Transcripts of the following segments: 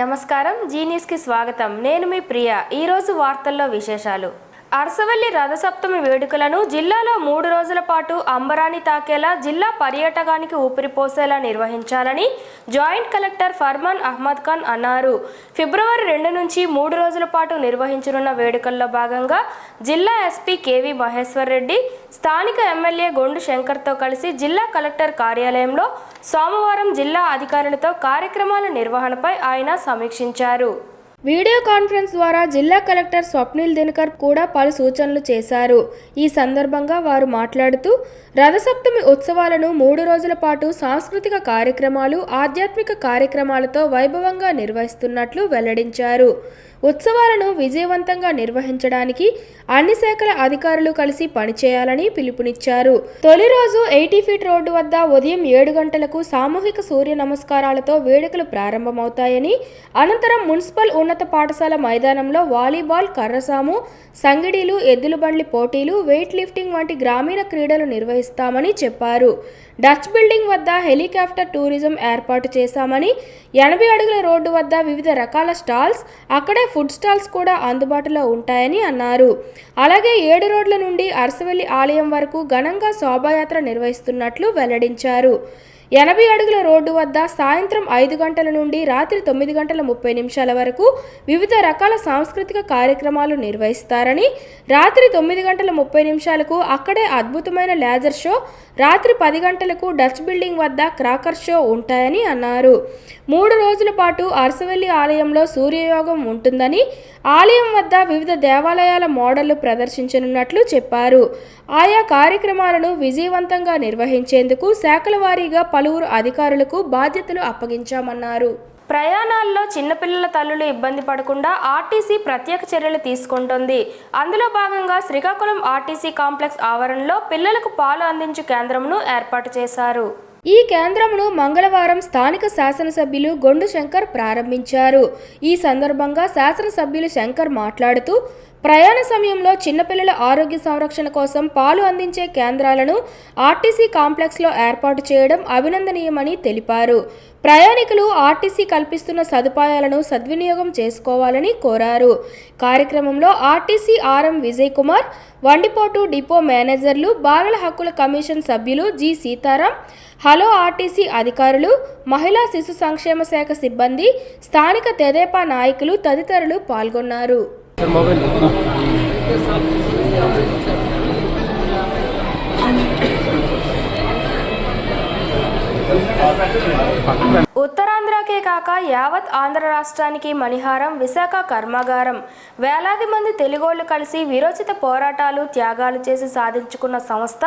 నమస్కారం G news కి స్వాగతం. నేను మీ ప్రియ. ఈ రోజు వార్తల్లో విశేషాలు. అరసవల్లి రథసప్తమి వేడుకలను జిల్లాలో 3 రోజుల పాటు అంబరాన్ని తాకేలా జిల్లా పర్యాటకానికి ఊపిరిపోసేలా నిర్వహించాలని జాయింట్ కలెక్టర్ ఫర్మాన్ అహ్మద్ ఖాన్ అన్నారు. ఫిబ్రవరి 2 నుంచి 3 రోజుల పాటు నిర్వహించనున్న వేడుకల్లో భాగంగా జిల్లా ఎస్పీ కేవి మహేశ్వర్ రెడ్డి స్థానిక ఎమ్మెల్యే గొండు శంకర్తో కలిసి జిల్లా కలెక్టర్ కార్యాలయంలో సోమవారం జిల్లా అధికారులతో కార్యక్రమాల నిర్వహణపై ఆయన సమీక్షించారు. వీడియో కాన్ఫరెన్స్ ద్వారా జిల్లా కలెక్టర్ స్వప్నిల్ దినకర్ కూడా పలు సూచనలు చేశారు. ఈ సందర్భంగా వారు మాట్లాడుతూ రథసప్తమి ఉత్సవాలను 3 రోజుల పాటు సాంస్కృతిక కార్యక్రమాలు, ఆధ్యాత్మిక కార్యక్రమాలతో వైభవంగా నిర్వహిస్తున్నట్లు వెల్లడించారు. ఉత్సవాలను విజయవంతంగా నిర్వహించడానికి అన్ని శాఖల అధికారులు కలిసి పనిచేయాలని పిలుపునిచ్చారు. తొలి రోజు 80 ఫీట్ రోడ్డు వద్ద ఉదయం 7 గంటలకు సామూహిక సూర్య నమస్కారాలతో వేడుకలు ప్రారంభమవుతాయని, అనంతరం మున్సిపల్ ఉన్నత పాఠశాల మైదానంలో వాలీబాల్, కర్రసాము, సంగిడీలు, ఎద్దుల బండ్లి పోటీలు, వెయిట్ లిఫ్టింగ్ వంటి గ్రామీణ క్రీడలు నిర్వహిస్తామని చెప్పారు. డచ్ బిల్డింగ్ వద్ద హెలికాప్టర్ టూరిజం ఏర్పాటు చేశామని, 80 అడుగుల రోడ్డు వద్ద వివిధ రకాల స్టాల్స్, అక్కడే ఫుడ్ స్టాల్స్ కూడా అందుబాటులో ఉంటాయని అన్నారు. అలాగే 7 రోడ్ల నుండి అరసవల్లి ఆలయం వరకు ఘనంగా శోభాయాత్ర నిర్వహిస్తున్నట్లు వెల్లడించారు. 80 అడుగుల రోడ్డు వద్ద సాయంత్రం 5 గంటల నుండి రాత్రి 9 గంటల 30 నిమిషాల వరకు వివిధ రకాల సాంస్కృతిక కార్యక్రమాలు నిర్వహిస్తారని, రాత్రి 9 గంటల 30 నిమిషాలకు అక్కడే అద్భుతమైన లేజర్ షో, రాత్రి 10 గంటలకు డచ్ బిల్డింగ్ వద్ద క్రాకర్ షో ఉంటాయని అన్నారు. 3 రోజుల పాటు అరసవల్లి ఆలయంలో సూర్యయోగం ఉంటుందని, ఆలయం వద్ద వివిధ దేవాలయాల మోడళ్లు ప్రదర్శించనున్నట్లు చెప్పారు. ఆయా కార్యక్రమాలను విజయవంతంగా నిర్వహించేందుకు శాఖల వారీగా పలువురు అధికారులకు బాధ్యతలు అప్పగించామన్నారు. ప్రయాణాల్లో చిన్నపిల్లల తల్లులు ఇబ్బంది పడకుండా ఆర్టీసీ ప్రత్యేక చర్యలు తీసుకుంటోంది. అందులో భాగంగా శ్రీకాకుళం ఆర్టీసీ కాంప్లెక్స్ ఆవరణలో పిల్లలకు పాలు అందించే కేంద్రంను ఏర్పాటు చేశారు. ఈ కేంద్రంను మంగళవారం స్థానిక శాసనసభ్యులు గొండు శంకర్ ప్రారంభించారు. ఈ సందర్భంగా శాసనసభ్యులు శంకర్ మాట్లాడుతూ ప్రయాణ సమయంలో చిన్నపిల్లల ఆరోగ్య సంరక్షణ కోసం పాలు అందించే కేంద్రాలను ఆర్టీసీ కాంప్లెక్స్లో ఏర్పాటు చేయడం అభినందనీయమని తెలిపారు. ప్రయాణికులు ఆర్టీసీ కల్పిస్తున్న సదుపాయాలను సద్వినియోగం చేసుకోవాలని కోరారు. కార్యక్రమంలో ఆర్టీసీ ఆర్ఎం విజయ్ కుమార్, వండిపోటు డిపో మేనేజర్లు, బాలల హక్కుల కమిషన్ సభ్యులు జి సీతారాం, హలో ఆర్టీసీ అధికారులు, మహిళా శిశు సంక్షేమ శాఖ సిబ్బంది, స్థానిక తెదేపా నాయకులు తదితరులు పాల్గొన్నారు. ఉత్తరాంధ్రకే కాక యావత్ ఆంధ్ర రాష్ట్రానికి మణిహారం విశాఖ కర్మాగారం. వేలాది మంది తెలుగోళ్లు కలిసి వీరోచిత పోరాటాలు, త్యాగాలు చేసి సాధించుకున్న సంస్థ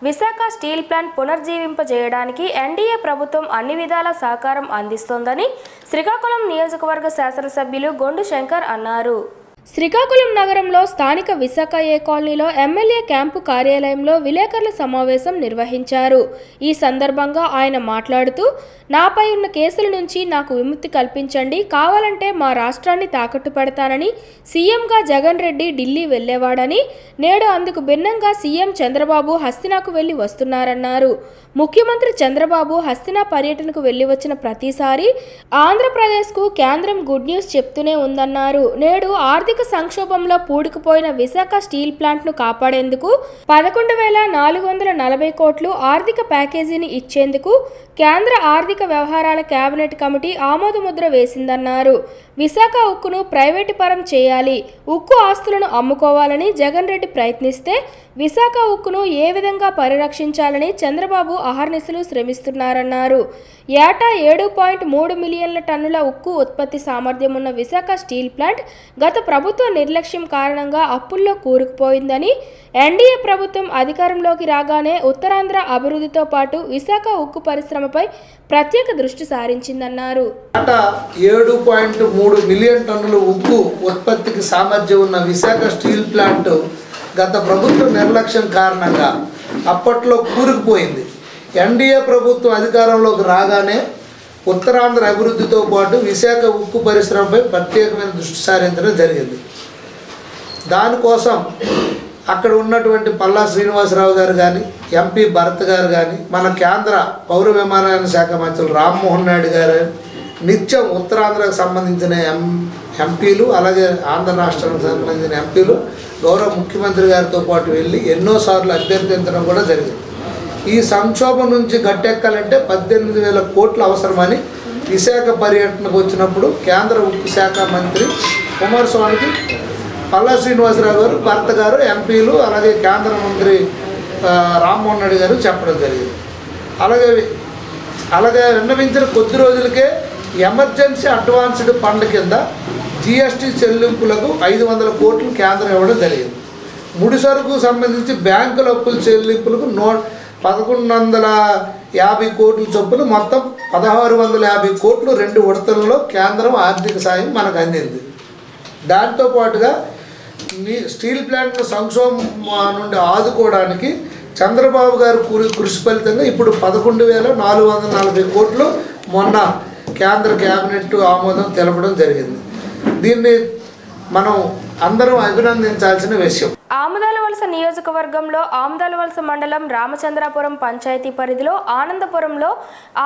విశాఖ స్టీల్ ప్లాంట్ పునర్జీవింపజేయడానికి ఎన్డీఏ ప్రభుత్వం అన్ని విధాల సహకారం అందిస్తోందని శ్రీకాకుళం నియోజకవర్గ శాసనసభ్యులు గొండు శంకర్ అన్నారు. శ్రీకాకుళం నగరంలో స్థానిక విశాఖ ఏ కాలనీలో ఎమ్మెల్యే క్యాంపు కార్యాలయంలో విలేకరుల సమావేశం నిర్వహించారు. ఈ సందర్భంగా ఆయన మాట్లాడుతూ నాపై ఉన్న కేసుల నుంచి నాకు విముక్తి కల్పించండి, కావాలంటే మా రాష్ట్రాన్ని తాకట్టు పెడతానని సీఎంగా జగన్ రెడ్డి ఢిల్లీ వెళ్లేవాడని, నేడు అందుకు భిన్నంగా సీఎం చంద్రబాబు హస్తినాకు వెళ్లి వస్తున్నారన్నారు. ముఖ్యమంత్రి చంద్రబాబు హస్తినా పర్యటనకు వెళ్లి వచ్చిన ప్రతిసారి ఆంధ్రప్రదేశ్కు కేంద్రం గుడ్ న్యూస్ చెప్తూనే ఉందన్నారు. నేడు ఆర్థిక సంక్షోభంలో పూడుకుపోయిన విశాఖ స్టీల్ ప్లాంట్ను కాపాడేందుకు 11,440 కోట్లు ఆర్థిక ప్యాకేజీని ఇచ్చేందుకు కేంద్ర ఆర్థిక వ్యవహారాల కేబినెట్ కమిటీ ఆమోదముద్ర వేసిందన్నారు. విశాఖ ఉక్కును ప్రైవేటు పరం చేయాలి, ఉక్కు ఆస్తులను అమ్ముకోవాలని జగన్ రెడ్డి ప్రయత్నిస్తే విశాఖ ఉక్కును ఏ విధంగా పరిరక్షించాలని చంద్రబాబు అహర్నిశలు శ్రమిస్తున్నారన్నారు. ఏటా 7.3 మిలియన్ల టన్నుల ఉక్కు ఉత్పత్తి సామర్థ్యం ఉన్న విశాఖ స్టీల్ ప్లాంట్ గత ప్రభుత్వ నిర్లక్ష్యం కారణంగా అప్పుల్లో కూరుకుపోయిందని, ఎన్డీఏ ప్రభుత్వం అధికారంలోకి రాగానే ఉత్తరాంధ్ర అభివృద్ధితో పాటు విశాఖ ఉక్కు పరిశ్రమపై ప్రత్యేక దృష్టి సారించిందన్నారు. 7.3 మిలియన్ టన్నుల ఉక్కు ఉత్పత్తికి సామర్థ్యం ఉన్న విశాఖ స్టీల్ ప్లాంట్ గత ప్రభుత్వ నిర్లక్ష్యం కారణంగా అప్పట్లో కూరుకుపోయింది. ఎన్డీఏ ప్రభుత్వం అధికారంలోకి రాగానే ఉత్తరాంధ్ర అభివృద్ధితో పాటు విశాఖ ఉక్కు పరిశ్రమపై ప్రత్యేకమైన దృష్టి సారించడం జరిగింది. దానికోసం అక్కడ ఉన్నటువంటి పల్లా శ్రీనివాసరావు గారు కానీ, ఎంపీ భరత్ గారు కానీ, మన కేంద్ర పౌర విమానయాన శాఖ మంత్రులు రామ్మోహన్ నాయుడు గారు, నిత్యం ఉత్తరాంధ్రకు సంబంధించిన ఎంపీలు అలాగే ఆంధ్ర రాష్ట్రానికి సంబంధించిన ఎంపీలు గౌరవ ముఖ్యమంత్రి గారితో పాటు వెళ్ళి ఎన్నోసార్లు అభ్యర్థించడం కూడా జరిగింది. ఈ సంక్షోభం నుంచి గట్టెక్కాలంటే 18,000 కోట్లు అవసరమని విశాఖ పర్యటనకు వచ్చినప్పుడు కేంద్ర ఉక్కు శాఖ మంత్రి కుమారస్వామికి పల్లా శ్రీనివాసరావు గారు, భర్త గారు, ఎంపీలు అలాగే కేంద్ర మంత్రి రామ్మోహన్ రెడ్డి గారు చెప్పడం జరిగింది. అలాగే విన్నవించిన కొద్ది రోజులకే ఎమర్జెన్సీ అడ్వాన్స్డ్ ఫండ్ కింద జిఎస్టీ చెల్లింపులకు 500 కోట్లు కేంద్రం ఇవ్వడం జరిగింది. ముడి సరుకు సంబంధించి బ్యాంకుల అప్పుల చెల్లింపులకు 1,150 కోట్ల చొప్పున మొత్తం 1,650 కోట్లు 2 విడతల్లో కేంద్రం ఆర్థిక సాయం మనకు అందింది. దాంతోపాటుగా స్టీల్ ప్లాంట్ను సంక్షోభం నుండి ఆదుకోవడానికి చంద్రబాబు గారు కృషి ఫలితంగా ఇప్పుడు 11,440 కోట్లు మొన్న కేంద్ర కేబినెట్ ఆమోదం తెలపడం జరిగింది. దీన్ని మనం అందరం అభినందించాల్సిన విషయం. ఆమదాలవలస నియోజకవర్గంలో ఆమదాలవలస మండలం రామచంద్రాపురం పంచాయతీ పరిధిలో ఆనందపురంలో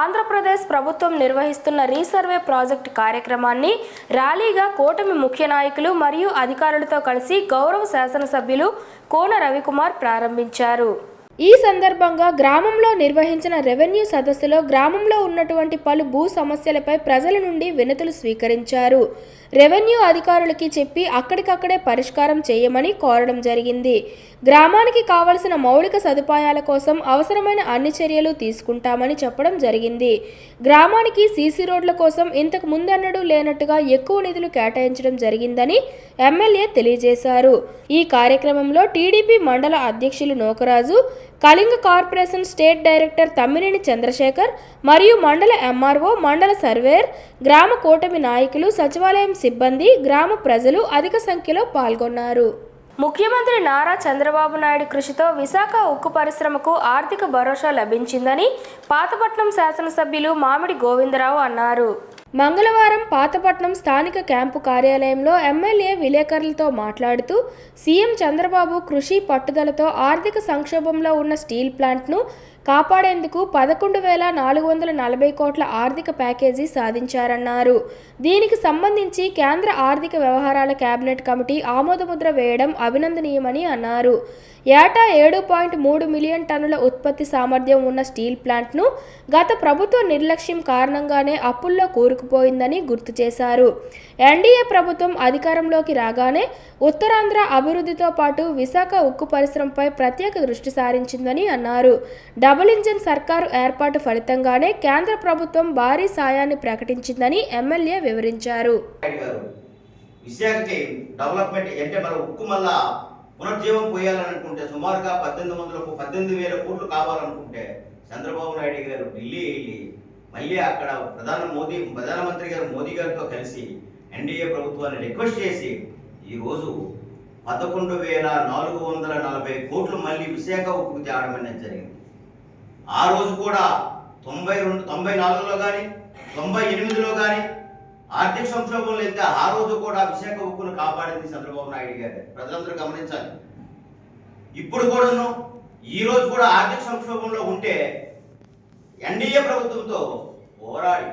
ఆంధ్రప్రదేశ్ ప్రభుత్వం నిర్వహిస్తున్న రీసర్వే ప్రాజెక్టు కార్యక్రమాన్ని ర్యాలీగా కూటమి ముఖ్య నాయకులు మరియు అధికారులతో కలిసి గౌరవ శాసనసభ్యులు కోన రవికుమార్ ప్రారంభించారు. ఈ సందర్భంగా గ్రామంలో నిర్వహించిన రెవెన్యూ సదస్సులో గ్రామంలో ఉన్నటువంటి పలు భూ సమస్యలపై ప్రజల నుండి వినతులు స్వీకరించారు. రెవెన్యూ అధికారులకి చెప్పి అక్కడికక్కడే పరిష్కారం చేయమని కోరడం జరిగింది. గ్రామానికి కావలసిన మౌలిక సదుపాయాల కోసం అవసరమైన అన్ని చర్యలు తీసుకుంటామని చెప్పడం జరిగింది. గ్రామానికి సీసీ రోడ్ల కోసం ఇంతకు ముందన్నడూ లేనట్టుగా ఎక్కువ నిధులు కేటాయించడం జరిగిందని ఎమ్మెల్యే తెలియజేశారు. ఈ కార్యక్రమంలో టీడీపీ మండల అధ్యక్షులు Nokaraju, Kalinga corporation state director Tammineni Chandrasekhar మరియు మండల ఎంఆర్ఓ, మండల సర్వేయర్, గ్రామ కూటమి నాయకులు, సచివాలయం సిబ్బంది, గ్రామ ప్రజలు అధిక సంఖ్యలో పాల్గొన్నారు. ముఖ్యమంత్రి నారా చంద్రబాబు నాయుడు కృషితో విశాఖ ఉక్కు పరిశ్రమకు ఆర్థిక భరోసా లభించిందని పాతపట్నం శాసనసభ్యులు మామిడి గోవిందరావు అన్నారు. మంగళవారం పాతపట్నం స్థానిక క్యాంపు కార్యాలయంలో ఎమ్మెల్యే విలేకరులతో మాట్లాడుతూ సీఎం చంద్రబాబు కృషి పట్టుదలతో ఆర్థిక సంక్షోభంలో ఉన్న స్టీల్ ప్లాంట్ను కాపాడేందుకు 11,440 కోట్ల ఆర్థిక ప్యాకేజీ సాధించారన్నారు. దీనికి సంబంధించి కేంద్ర ఆర్థిక వ్యవహారాల కేబినెట్ కమిటీ ఆమోదముద్ర వేయడం అభినందనీయమని అన్నారు. ఏటా 7.3 మిలియన్ టన్నుల ఉత్పత్తి సామర్థ్యం ఉన్న స్టీల్ ప్లాంట్ను గత ప్రభుత్వ నిర్లక్ష్యం కారణంగానే అప్పుల్లో కూరుకుపోయిందని గుర్తు చేశారు. ఎన్డీఏ ప్రభుత్వం అధికారంలోకి రాగానే ఉత్తరాంధ్ర అభివృద్ధితో పాటు విశాఖ ఉక్కు పరిశ్రమపై ప్రత్యేక దృష్టి సారించిందని అన్నారు. డబుల్ ఇంజిన్ సర్కారు ఏర్పాటు ఫలితంగానే కేంద్ర ప్రభుత్వం భారీ సాయాన్ని ప్రకటించిందని ఎమ్మెల్యే వివరించారు. విశాఖకి డెవలప్మెంట్ అంటే మన ఉక్కు మళ్ళా పునర్జీవం పోయాలని అనుకుంటే సుమారుగా 18,000 కోట్లు కావాలనుకుంటే చంద్రబాబు నాయుడు గారు ఢిల్లీ వెళ్ళి మళ్ళీ అక్కడ ప్రధానమంత్రి గారు మోదీ గారితో కలిసి ఎన్డీఏ ప్రభుత్వాన్ని రిక్వెస్ట్ చేసి ఈరోజు 11,440 కోట్లు మళ్ళీ విశాఖ ఉక్కు తేవడం అనేది జరిగింది. ఆ రోజు కూడా 94లో కానీ 98లో కానీ ఆర్థిక సంక్షోభంలో వెళ్తే ఆ రోజు కూడా విశాఖ ఉక్కును కాపాడింది చంద్రబాబు నాయుడు గారు. ప్రజలందరూ గమనించాలి. ఇప్పుడు కూడాను ఈ రోజు కూడా ఆర్థిక సంక్షోభంలో ఉంటే ఎన్డీఏ ప్రభుత్వంతో పోరాడి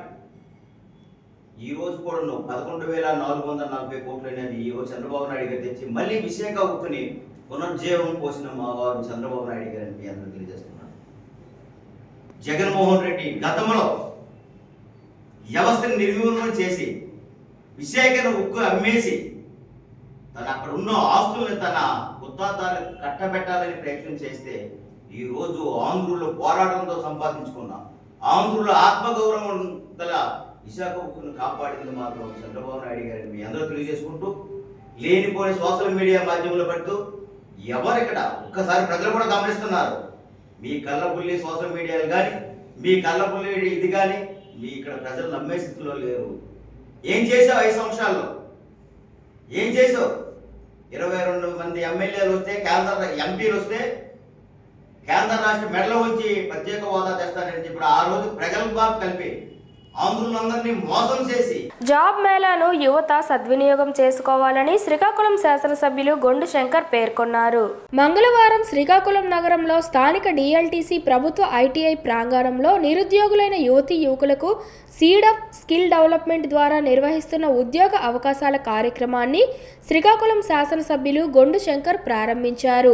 ఈ రోజు కూడా 11,440 కోట్లు అనేది ఈ రోజు చంద్రబాబు నాయుడు గారు తెచ్చి మళ్ళీ విశాఖ ఉక్కుని పునర్జీవం పోసిన మా వారు చంద్రబాబు నాయుడు గారిని మీ అందరూ తెలియజేస్తున్నారు. జగన్మోహన్ రెడ్డి గతంలో వ్యవస్థను నిర్వీర్యం చేసి విశాఖను ఉక్కు అమ్మేసి తన అక్కడ ఉన్న ఆస్తుల్ని తన గుత్తాదారులకు కట్టబెట్టాలని ప్రయత్నం చేస్తే ఈ రోజు ఆంధ్రులు పోరాటంతో సంపాదించుకున్న ఆంధ్రుల ఆత్మగౌరవం గల విశాఖ ఉక్కును కాపాడింది మాత్రం చంద్రబాబు నాయుడు గారిని మీ అందరూ తెలియజేసుకుంటూ లేనిపోని సోషల్ మీడియా మాధ్యమంలో పడుతూ ఎవరిక్కడ ఒక్కసారి ప్రజలు కూడా గమనిస్తున్నారు. మీ కళ్ళబుల్లి సోషల్ మీడియాలు కానీ మీ కళ్ళబుల్లి ఇది కానీ మీ ఇక్కడ ప్రజలు నమ్మే స్థితిలో లేరు. ఏం చేసావు 5 సంవత్సరాల్లో? ఏం చేసావు? 22 మంది ఎమ్మెల్యేలు వస్తే కేంద్ర ఎంపీలు వస్తే కేంద్ర రాష్ట్ర మెడలో ఉంచి ప్రత్యేక హోదా తెస్తారని చెప్పి ఆ రోజు ప్రగల్భాలు కలిపి ఆంధ్రులందరినీ మోసం చేసి జాబ్ మేళాను యువత సద్వినియోగం చేసుకోవాలని శ్రీకాకుళం శాసనసభ్యులు గొండు శంకర్ పేర్కొన్నారు. మంగళవారం శ్రీకాకుళం నగరంలో స్థానిక డిఎల్టీసీ ప్రభుత్వ ఐటీఐ ప్రాంగణంలో నిరుద్యోగులైన యువతీ యువకులకు సీడప్ స్కిల్ డెవలప్మెంట్ ద్వారా నిర్వహిస్తున్న ఉద్యోగ అవకాశాల కార్యక్రమాన్ని శ్రీకాకుళం శాసనసభ్యులు గొండు శంకర్ ప్రారంభించారు.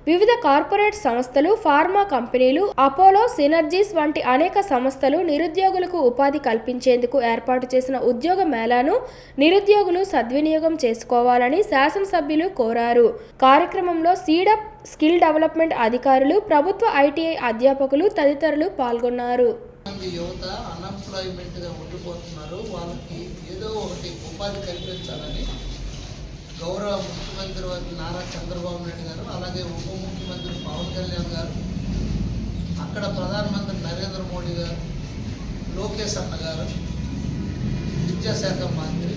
వివిధ కార్పొరేట్ సంస్థలు, ఫార్మా కంపెనీలు, అపోలో, సినర్జీస్ వంటి అనేక సంస్థలు నిరుద్యోగులకు ఉపాధి కల్పించేందుకు ఏర్పాటు చేసిన ఉద్యోగ మేళాను నిరుద్యోగులు సద్వినియోగం చేసుకోవాలని శాసనసభ్యులు కోరారు. కార్యక్రమంలో సీడప్ స్కిల్ డెవలప్మెంట్ అధికారులు, ప్రభుత్వ ఐటీఐ అధ్యాపకులు తదితరులు పాల్గొన్నారు. యువత అన్ఎంప్లాయ్మెంట్గా ఉండిపోతున్నారు. వాళ్ళకి ఏదో ఒకటి ఉపాధి కల్పించాలని గౌరవ ముఖ్యమంత్రి వారి నారా చంద్రబాబు నాయుడు గారు, అలాగే ఉప ముఖ్యమంత్రి పవన్ కళ్యాణ్ గారు, అక్కడ ప్రధానమంత్రి నరేంద్ర మోడీ గారు, లోకేష్ అన్న గారు, విద్యాశాఖ మంత్రి,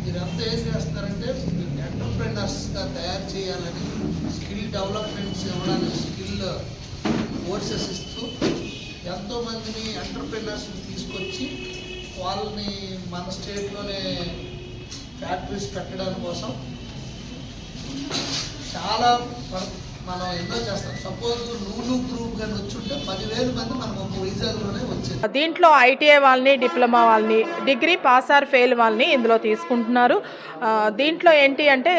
వీరంతా ఏం చేస్తున్నారంటే ఎంటర్ప్రెనర్స్గా తయారు చేయాలని స్కిల్ డెవలప్మెంట్స్ ఇవ్వడానికి స్కిల్ కోర్సెస్ ఇస్తూ ఎంతోమందిని ఎంటర్ప్రెనర్స్ని తీసుకొచ్చి వాళ్ళని మన స్టేట్లోనే ఫ్యాక్టరీస్ పెట్టడం కోసం చాలా మనం ఎన్నో చేస్తాం. సపోజ్ లూలు గ్రూప్ కానీ వచ్చుంటే 10,000 మంది మనకు ఒక వైజాగ్లోనే వచ్చేది. దీంట్లో ఐటీఐ వాళ్ళని, డిప్లొమా వాళ్ళని, డిగ్రీ పాస్ ఆర్ ఫెయిల్ వాళ్ళని ఇందులో తీసుకుంటున్నారు. దీంట్లో ఏంటి అంటే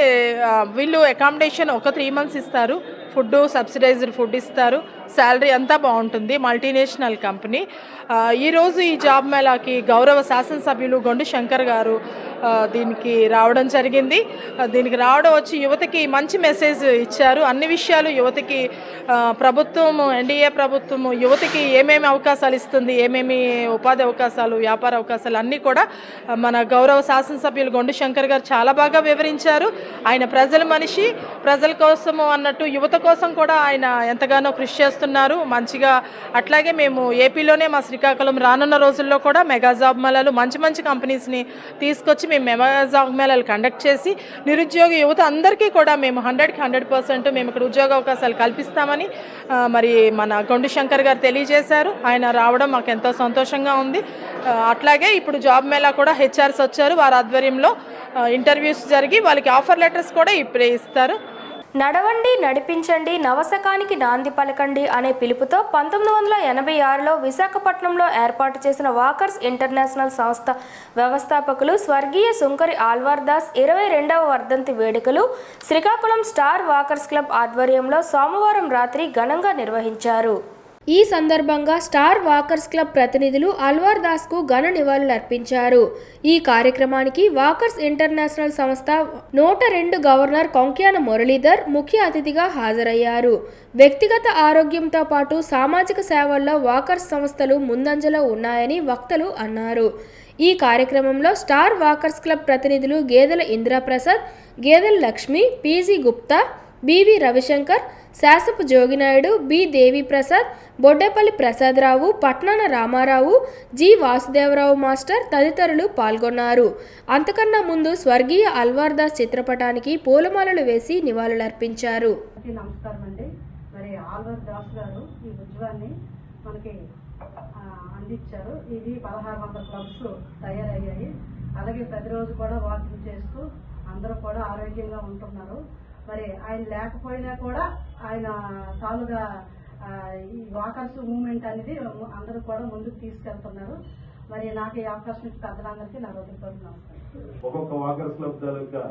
వీళ్ళు అకామిడేషన్ ఒక 3 months ఇస్తారు, ఫుడ్ సబ్సిడైజ్డ్ ఫుడ్ ఇస్తారు, శాలరీ అంతా బాగుంటుంది. Multinational company. ఈరోజు ఈ జాబ్ మేళాకి గౌరవ శాసనసభ్యులు గొండు శంకర్ గారు దీనికి రావడం జరిగింది. దీనికి రావడం వచ్చి యువతకి మంచి మెసేజ్ ఇచ్చారు. అన్ని విషయాలు యువతకి ప్రభుత్వం, ఎన్డీఏ ప్రభుత్వం యువతకి ఏమేమి అవకాశాలు ఇస్తుంది, ఏమేమి ఉపాధి అవకాశాలు, వ్యాపార అవకాశాలు అన్నీ కూడా మన గౌరవ శాసనసభ్యులు గొండు శంకర్ గారు చాలా బాగా వివరించారు. ఆయన ప్రజల మనిషి, ప్రజల కోసము అన్నట్టు యువత కోసం కూడా ఆయన ఎంతగానో కృషి చేస్తున్నారు మంచిగా. అట్లాగే మేము ఏపీలోనే మా శ్రీకాకుళం రానున్న రోజుల్లో కూడా మెగా జాబ్ మేళాలు, మంచి మంచి కంపెనీస్ని తీసుకొచ్చి మేము మెగా జాబ్ మేళాలు కండక్ట్ చేసి నిరుద్యోగ యువత అందరికీ కూడా మేము 100కి 100% మేము ఇక్కడ ఉద్యోగ అవకాశాలు కల్పిస్తామని మరి మన గొండు శంకర్ గారు తెలియజేశారు. ఆయన రావడం మాకు ఎంతో సంతోషంగా ఉంది. అట్లాగే ఇప్పుడు జాబ్ మేళా కూడా హెచ్ఆర్స్ వచ్చారు, వారి ఆధ్వర్యంలో ఇంటర్వ్యూస్ జరిగి వాళ్ళకి ఆఫర్ లెటర్స్ కూడా ఇప్పుడే ఇస్తారు. నడవండి, నడిపించండి, నవశకానికి నాంది పలకండి అనే పిలుపుతో 1986లో విశాఖపట్నంలో ఏర్పాటు చేసిన వాకర్స్ ఇంటర్నేషనల్ సంస్థ వ్యవస్థాపకులు స్వర్గీయ సుంకరి ఆల్వార్ దాస్ 22వ వర్ధంతి వేడుకలు శ్రీకాకుళం స్టార్ వాకర్స్ క్లబ్ ఆధ్వర్యంలో సోమవారం రాత్రి ఘనంగా నిర్వహించారు. ఈ సందర్భంగా స్టార్ వాకర్స్ క్లబ్ ప్రతినిధులు ఆల్వార్ దాస్కు ఘన నివాళులర్పించారు. ఈ కార్యక్రమానికి వాకర్స్ ఇంటర్నేషనల్ సంస్థ 102 గవర్నర్ కొంక్యాన మురళీధర్ ముఖ్య అతిథిగా హాజరయ్యారు. వ్యక్తిగత ఆరోగ్యంతో పాటు సామాజిక సేవల్లో వాకర్స్ సంస్థలు ముందంజలో ఉన్నాయని వక్తలు అన్నారు. ఈ కార్యక్రమంలో స్టార్ వాకర్స్ క్లబ్ ప్రతినిధులు గేదెల ఇంద్రప్రసాద్, గేదెల Lakshmi, PG Gupta, BV Ravishankar, శాసపు Jogi Naidu, B Devi Prasad, Boddepalli Prasadarao, పట్నాన Ramarao, G Vasudevarao master తదితరులు పాల్గొన్నారు. అంతకన్నా ముందు స్వర్గీయ ఆల్వార్ దాస్ చిత్రపటానికి పూలమాలలు వేసి నివాళులర్పించారు. నమస్కారం అండి. మరి ఆల్వార్ దాస్ గారు ఈ ఉద్యమాన్ని మనకి అందించారు. ఇది 1600 క్లబ్స్ తయారయ్యాయి. అలాగే ప్రతిరోజు కూడా వాకింగ్ చేస్తూ అందరూ కూడా ఆరోగ్యంగా ఉంటున్నారు. మరి ఆయన లేకపోయినా కూడా ఆయన తాలూగా ఈ వాకర్స్ మూవ్మెంట్ అనేది అందరూ కూడా ముందుకు తీసుకెళ్తున్నారు. మరి నాకు ఈ అవకాశం ఇచ్చి పెద్దలందరికీ నా హృదయపూర్వక నమస్కారం. ఒక్కొక్క వాకర్స్ క్లబ్ తాలూకా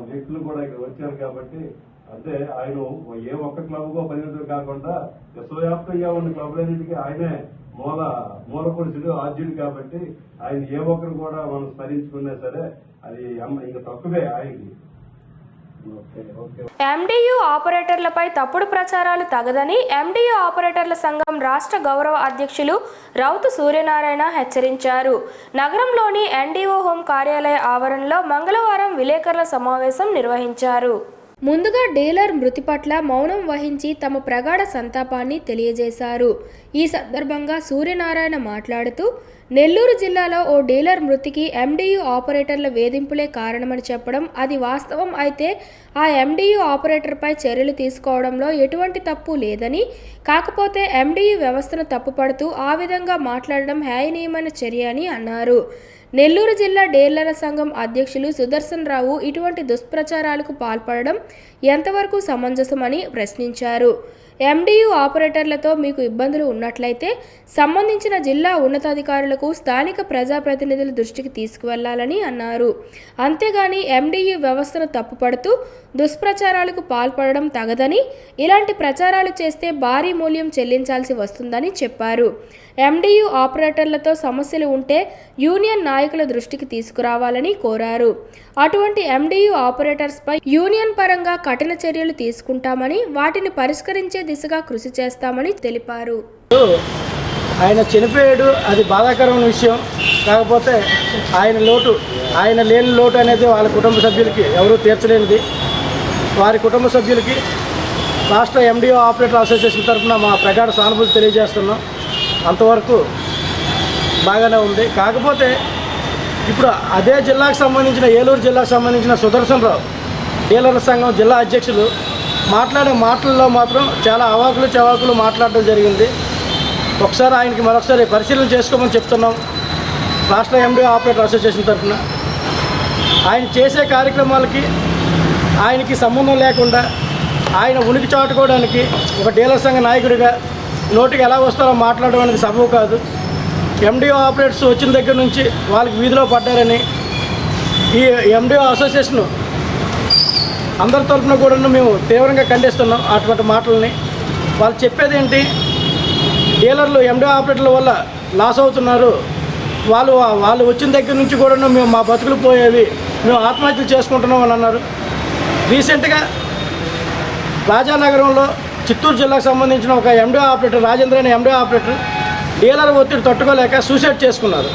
వ్యక్తులు కూడా ఇక్కడ వచ్చారు కాబట్టి, అంటే ఆయన ఏ ఒక్క క్లబ్కో పరిమితులు కాకుండా విశ్వవ్యాప్తంగా ఉన్న క్లబ్లన్నింటికి ఆయనే మూల పురుషుడు, ఆద్యుడు కాబట్టి ఆయన ఏ ఒక్కరు కూడా మనం స్మరించుకున్నా సరే అది ఇంకా తక్కువే ఆయనకి. ఎండియు ఆపరేటర్లపై తప్పుడు ప్రచారాలు తగదని ఎండియు ఆపరేటర్ల సంఘం రాష్ట్ర గౌరవ అధ్యక్షులు రౌతు సూర్యనారాయణ హెచ్చరించారు. నగరంలోని ఎన్డీఓ హోం కార్యాలయ ఆవరణలో మంగళవారం విలేకరుల సమావేశం నిర్వహించారు. ముందుగా డీలర్ మృతి పట్ల మౌనం వహించి తమ ప్రగాఢ సంతాపాన్ని తెలియజేశారు. ఈ సందర్భంగా సూర్యనారాయణ మాట్లాడుతూ నెల్లూరు జిల్లాలో ఓ డీలర్ మృతికి ఎండియు ఆపరేటర్ల వేధింపులే కారణమని చెప్పడం అది వాస్తవం అయితే ఆ ఎండియు ఆపరేటర్పై చర్యలు తీసుకోవడంలో ఎటువంటి తప్పు లేదని, కాకపోతే ఎండియు వ్యవస్థను తప్పుపడుతూ ఆ విధంగా మాట్లాడడం హేయనీయమైన చర్య అని అన్నారు. నెల్లూరు జిల్లా డీలర్ల సంఘం అధ్యక్షులు సుదర్శన్ రావు ఇటువంటి దుష్ప్రచారాలకు పాల్పడడం ఎంతవరకు సమంజసమని ప్రశ్నించారు. ఎండియు ఆపరేటర్లతో మీకు ఇబ్బందులు ఉన్నట్లయితే సంబంధించిన జిల్లా ఉన్నతాధికారులకు, స్థానిక ప్రజాప్రతినిధుల దృష్టికి తీసుకువెళ్లాలని అన్నారు. అంతేగాని ఎండియు వ్యవస్థను తప్పుపడుతూ దుష్ప్రచారాలకు పాల్పడడం తగదని, ఇలాంటి ప్రచారాలు చేస్తే భారీ మూల్యం చెల్లించాల్సి వస్తుందని చెప్పారు. ఎండియు ఆపరేటర్లతో సమస్యలు ఉంటే యూనియన్ నాయకుల దృష్టికి తీసుకురావాలని కోరారు. అటువంటి ఎండియు ఆపరేటర్స్పై యూనియన్ పరంగా కఠిన చర్యలు తీసుకుంటామని, వాటిని పరిష్కరించే దిశగా కృషి చేస్తామని తెలిపారు. ఆయన చనిపోయాడు, అది బాధాకరమైన విషయం. కాకపోతే ఆయన లేని లోటు అనేది వాళ్ళ కుటుంబ సభ్యులకి ఎవరూ తీర్చలేనిది. వారి కుటుంబ సభ్యులకి రాష్ట్ర ఎండిఓ ఆపరేటర్ అసోసియేషన్ తరఫున మా ప్రగాఢ సానుభూతి తెలియజేస్తున్నాం. అంతవరకు బాగానే ఉంది. కాకపోతే ఇప్పుడు అదే జిల్లాకు సంబంధించిన, ఏలూరు జిల్లాకు సంబంధించిన సుదర్శన్ రావు డీలర్ల సంఘం జిల్లా అధ్యక్షులు మాట్లాడే మాటల్లో మాత్రం చాలా అవాకులు చవాకులు మాట్లాడడం జరిగింది. ఒకసారి ఆయనకి మరొకసారి పరిశీలన చేసుకోమని చెప్తున్నాం. రాష్ట్ర ఎండిఓ ఆపరేటర్ అసోసియేషన్ తరఫున ఆయన చేసే కార్యక్రమాలకి ఆయనకి సంబంధం లేకుండా ఆయన ఉనికి చాటుకోవడానికి ఒక డీలర్ సంఘ నాయకుడిగా నోటికి ఎలా వస్తారో మాట్లాడడం అనేది సబబు కాదు. ఎండిఓ ఆపరేటర్స్ వచ్చిన దగ్గర నుంచి వాళ్ళకి వీధిలో పడ్డారని ఈ ఎండిఓ అసోసియేషన్ అందరి తరఫున కూడా మేము తీవ్రంగా ఖండిస్తున్నాం అటువంటి మాటలని. వాళ్ళు చెప్పేది ఏంటి, డీలర్లు ఎండిఓ ఆపరేటర్ల వల్ల లాస్ అవుతున్నారు, వాళ్ళు వచ్చిన దగ్గర నుంచి కూడా మేము మా బతుకులు పోయేవి, మేము ఆత్మహత్యలు చేసుకుంటున్నాం అని అన్నారు. రీసెంట్గా రాజానగరంలో చిత్తూరు జిల్లాకు సంబంధించిన ఒక ఎండిఓ ఆపరేటర్, రాజేంద్ర అనే ఎండిఓ ఆపరేటర్ డీలర్ ఒత్తిడి తట్టుకోలేక సూసైడ్ చేసుకున్నారు.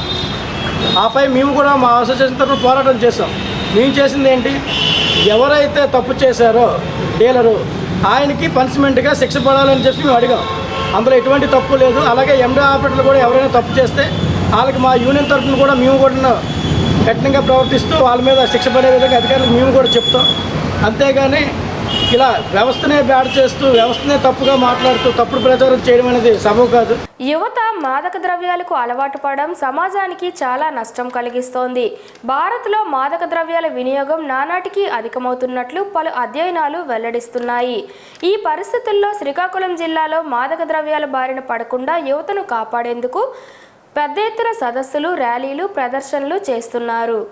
ఆపై మేము కూడా మా అసోసియేషన్ తరఫున పోరాటం చేసాం. మేము చేసింది ఏంటి, ఎవరైతే తప్పు చేశారో డీలరు ఆయనకి పనిష్మెంట్గా శిక్ష పడాలని చెప్పి మేము అడిగాం. అందులో ఎటువంటి తప్పు లేదు. అలాగే ఎండిఓ ఆపరేటర్లు కూడా ఎవరైనా తప్పు చేస్తే వాళ్ళకి మా యూనియన్ తరఫున కూడా మేము కూడా కఠినంగా ప్రవర్తిస్తూ వాళ్ళ మీద శిక్ష పడే విధంగా అధికారులకు మేము కూడా చెప్తాం. అంతేగాని ఇలా వ్యవస్థనే బ్యాడ్ చేస్తూ, వ్యవస్థనే తప్పుగా మాట్లాడుతూ తప్పుడు ప్రచారం చేయడం అనేది సబబు కాదు. యువత మాదక ద్రవ్యాలకు అలవాటు పడడం సమాజానికి చాలా నష్టం కలిగిస్తోంది. భారత్లో మాదక ద్రవ్యాల వినియోగం నానాటికి అధికమవుతున్నట్లు పలు అధ్యయనాలు వెల్లడిస్తున్నాయి. ఈ పరిస్థితుల్లో శ్రీకాకుళం జిల్లాలో మాదక ద్రవ్యాల బారిన పడకుండా యువతను కాపాడేందుకు పెద్ద ఎత్తున సదస్సులు, ర్యాలీలు, ప్రదర్శనలు చేస్తున్నారు.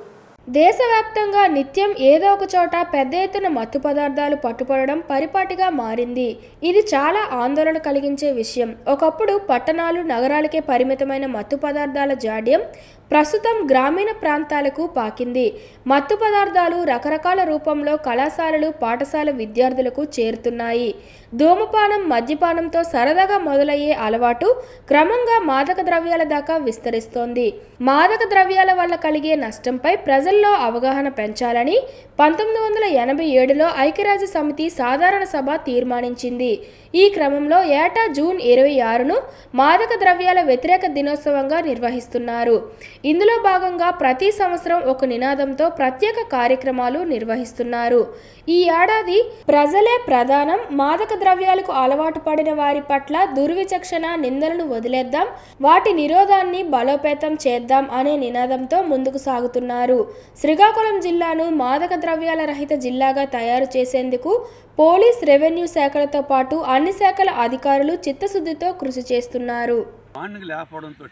దేశవ్యాప్తంగా నిత్యం ఏదో ఒక చోట పెద్ద ఎత్తున మత్తు పదార్థాలు పట్టుపడడం పరిపాటిగా మారింది. ఇది చాలా ఆందోళన కలిగించే విషయం. ఒకప్పుడు పట్టణాలు, నగరాలకే పరిమితమైన మత్తు పదార్థాల జాడ్యం ప్రస్తుతం గ్రామీణ ప్రాంతాలకు పాకింది. మత్తు పదార్థాలు రకరకాల రూపంలో కళాశాలలు, పాఠశాల విద్యార్థులకు చేరుతున్నాయి. ధూమపానం, మద్యపానంతో సరదాగా మొదలయ్యే అలవాటు క్రమంగా మాదక ద్రవ్యాల దాకా విస్తరిస్తోంది. మాదక ద్రవ్యాల వల్ల కలిగే నష్టంపై ప్రజల్లో అవగాహన పెంచాలని 1987లో ఐక్యరాజ్య సమితి సాధారణ సభ తీర్మానించింది. ఈ క్రమంలో ఏటా జూన్ 26ను మాదక ద్రవ్యాల వ్యతిరేక దినోత్సవంగా నిర్వహిస్తున్నారు. ఇందులో భాగంగా ప్రతి సంవత్సరం ఒక నినాదంతో ప్రత్యేక కార్యక్రమాలు నిర్వహిస్తున్నారు. ఈ ఏడాది ప్రజలే ప్రధానం, మాదక ద్రవ్యాలకు అలవాటు పడిన వారి పట్ల దుర్విచక్షణ, నిందలను వదిలేద్దాం, వాటి నిరోధాన్ని బలోపేతం చేద్దాం అనే నినాదంతో ముందుకు సాగుతున్నారు. శ్రీకాకుళం జిల్లాను మాదక ద్రవ్యాల రహిత జిల్లాగా తయారు చేసేందుకు పోలీస్, రెవెన్యూ శాఖలతో పాటు అన్ని శాఖల అధికారులు చిత్తశుద్ధితో కృషి చేస్తున్నారు. బాండింగ్ లేకపోవడంతో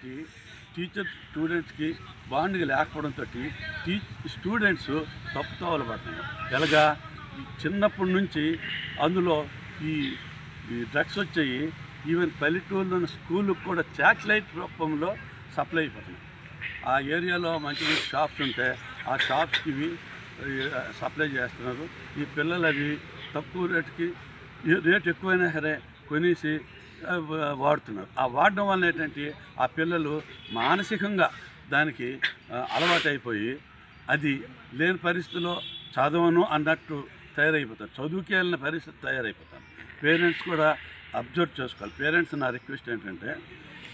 టీచర్ స్టూడెంట్స్కి బాండింగ్ లేకపోవడంతో స్టూడెంట్స్ తప్పుతోవలు పడుతున్నారు. ఎలాగా చిన్నప్పటి నుంచి అందులో ఈ డ్రగ్స్ వచ్చాయి. ఈవెన్ పల్లెటూరులోని స్కూళ్ళకు కూడా చాక్లెట్ రూపంలో సప్లై అయిపోతున్నాయి. ఆ ఏరియాలో మంచి మంచి షాప్స్ ఉంటే ఆ షాప్స్కి ఇవి సప్లై చేస్తున్నారు. ఈ పిల్లలు అవి తక్కువ రేటు ఎక్కువైనా సరే కొనేసి వాడుతున్నారు. ఆ వాడడం వల్ల ఏంటంటే ఆ పిల్లలు మానసికంగా దానికి అలవాటు అయిపోయి అది లేని పరిస్థితిలో చదవను అన్నట్టు తయారైపోతారు. చదువుకి వెళ్ళిన పరిస్థితి తయారైపోతారు. పేరెంట్స్ కూడా అబ్జర్వ్ చేసుకోవాలి. పేరెంట్స్ నా రిక్వెస్ట్ ఏంటంటే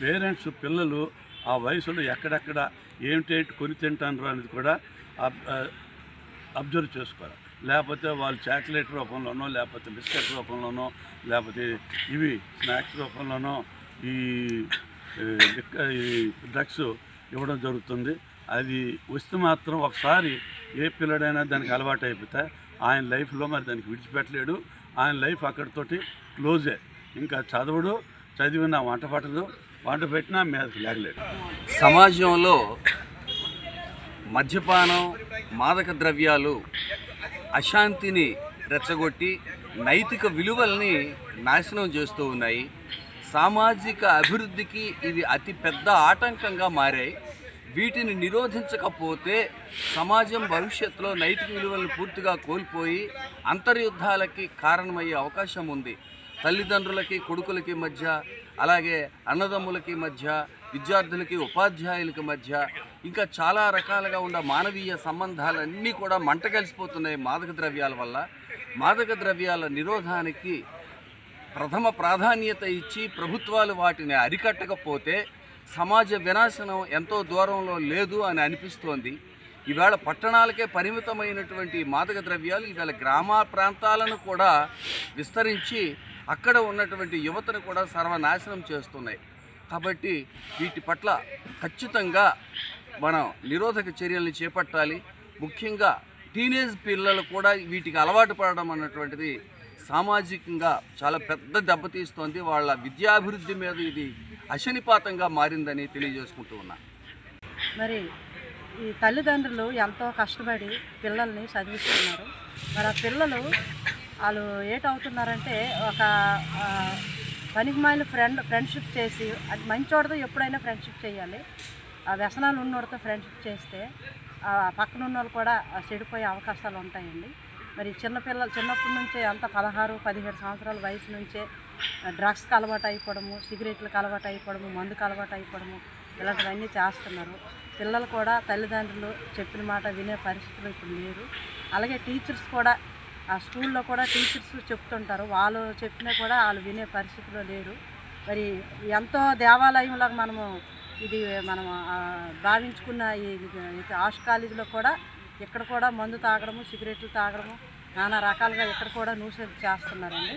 పేరెంట్స్ పిల్లలు ఆ వయసులో ఎక్కడెక్కడ ఏమిటేంటి కొని తింటారు అనేది కూడా అబ్జర్వ్ చేసుకోవాలి. లేకపోతే వాళ్ళు చాక్లెట్ రూపంలోనో, లేకపోతే బిస్కెట్ రూపంలోనో, లేకపోతే ఇవి స్నాక్స్ రూపంలోనో ఈ డ్రగ్స్ ఇవ్వడం జరుగుతుంది. అది వస్తే మాత్రం ఒకసారి ఏ పిల్లడైనా దానికి అలవాటు అయిపోతే ఆయన లైఫ్లో మరి దానికి విడిచిపెట్టలేడు. ఆయన లైఫ్ అక్కడితోటి క్లోజే. ఇంకా చదవడు, చదివినా వంట పట్టదు, వంట పెట్టినా మీదకి లేగలేడు. సమాజంలో మద్యపానం, మాదక ద్రవ్యాలు అశాంతిని రెచ్చగొట్టి నైతిక విలువల్ని నాశనం చేస్తూ ఉన్నాయి. సామాజిక అభివృద్ధికి ఇవి అతి పెద్ద ఆటంకంగా మారాయి. వీటిని నిరోధించకపోతే సమాజం భవిష్యత్తులో నైతిక విలువలను పూర్తిగా కోల్పోయి అంతర్యుద్ధాలకి కారణమయ్యే అవకాశం ఉంది. తల్లిదండ్రులకి కొడుకులకి మధ్య, అలాగే అన్నదమ్ములకి మధ్య, విద్యార్థులకి ఉపాధ్యాయులకి మధ్య, ఇంకా చాలా రకాలుగా ఉన్న మానవీయ సంబంధాలన్నీ కూడా మంటగలిసిపోతున్నాయి మాదక ద్రవ్యాల వల్ల. మాదక ద్రవ్యాల నిరోధానికి ప్రథమ ప్రాధాన్యత ఇచ్చి ప్రభుత్వాలు వాటిని అరికట్టకపోతే సమాజ వినాశనం ఎంతో దూరంలో లేదు అని అనిపిస్తోంది. ఈవేళ పట్టణాలకే పరిమితమైనటువంటి మాదక ద్రవ్యాలు ఈవేళ గ్రామ ప్రాంతాలను కూడా విస్తరించి అక్కడ ఉన్నటువంటి యువతను కూడా సర్వనాశనం చేస్తున్నాయి. కాబట్టి వీటి పట్ల ఖచ్చితంగా మనం నిరోధక చర్యల్ని చేపట్టాలి. ముఖ్యంగా టీనేజ్ పిల్లలు కూడా వీటికి అలవాటు పడడం అన్నటువంటిది సామాజికంగా చాలా పెద్ద దెబ్బతీస్తోంది. వాళ్ళ విద్యాభివృద్ధి మీద ఇది అశనిపాతంగా మారిందని తెలియజేసుకుంటూ ఉన్నా. మరి ఈ తల్లిదండ్రులు ఎంతో కష్టపడి పిల్లల్ని చదివిస్తున్నారు. మరి ఆ పిల్లలు వాళ్ళు ఏటవుతున్నారంటే ఒక పనికిమాలిన ఫ్రెండ్షిప్ చేసి, అది మంచోడితో ఎప్పుడైనా ఫ్రెండ్షిప్ చేయాలి. ఆ వ్యసనాలు ఉన్నోడితో ఫ్రెండ్షిప్ చేస్తే ఆ పక్కన ఉన్న వాళ్ళు కూడా చెడిపోయే అవకాశాలు ఉంటాయండి. మరి చిన్నప్పటి నుంచే అంత 16-17 సంవత్సరాల వయసు నుంచే డ్రగ్స్కి అలవాటు అయిపోవడము, సిగరెట్లకు అలవాటు అయిపోవడము, మందుకు అలవాటు అయిపోవడము, ఇలాంటివన్నీ చేస్తున్నారు. పిల్లలు కూడా తల్లిదండ్రులు చెప్పిన మాట వినే పరిస్థితులు ఇప్పుడు లేరు. అలాగే టీచర్స్ కూడా ఆ స్కూల్లో కూడా టీచర్స్ చెప్తుంటారు, వాళ్ళు చెప్పినా కూడా వాళ్ళు వినే పరిస్థితిలో లేరు. మరి ఎంతో దేవాలయంలో మనం భావించుకున్న ఈ ఆర్ట్స్ కాలేజీలో కూడా ఇక్కడ కూడా మందు తాగడము, సిగరెట్లు తాగడము, నానా రకాలుగా ఇక్కడ కూడా న్యూసెన్స్ చేస్తున్నారండి.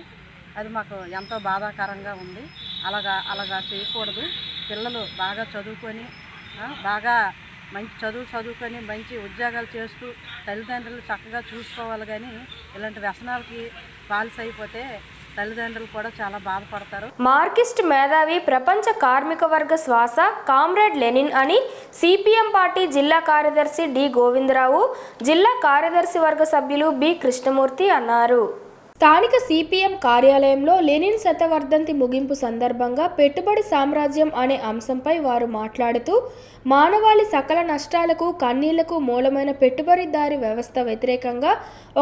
అది మాకు ఎంతో బాధాకరంగా ఉంది. అలాగా చేయకూడదు. పిల్లలు బాగా చదువుకొని బాగా మంచి చదువుకొని మంచి ఉద్యోగాలు చేస్తూ తల్లిదండ్రులు చక్కగా చూసుకోవాలి. కానీ ఇలాంటి వ్యసనాలకి బానిసైపోతే తల్లిదండ్రులు కూడా చాలా బాధపడతారు. మార్కిస్ట్ మేధావి, ప్రపంచ కార్మిక వర్గ శ్వాస కామ్రేడ్ లెనిన్ అని సిపిఎం పార్టీ జిల్లా కార్యదర్శి డి గోవిందరావు, జిల్లా కార్యదర్శి వర్గ సభ్యులు బి కృష్ణమూర్తి అన్నారు. స్థానిక సిపిఎం కార్యాలయంలో లెనిన్ శతవర్ధంతి ముగింపు సందర్భంగా పెట్టుబడి సామ్రాజ్యం అనే అంశంపై వారు మాట్లాడుతూ, మానవాళి సకల నష్టాలకు కన్నీళ్లకు మూలమైన పెట్టుబడిదారీ వ్యవస్థ వ్యతిరేకంగా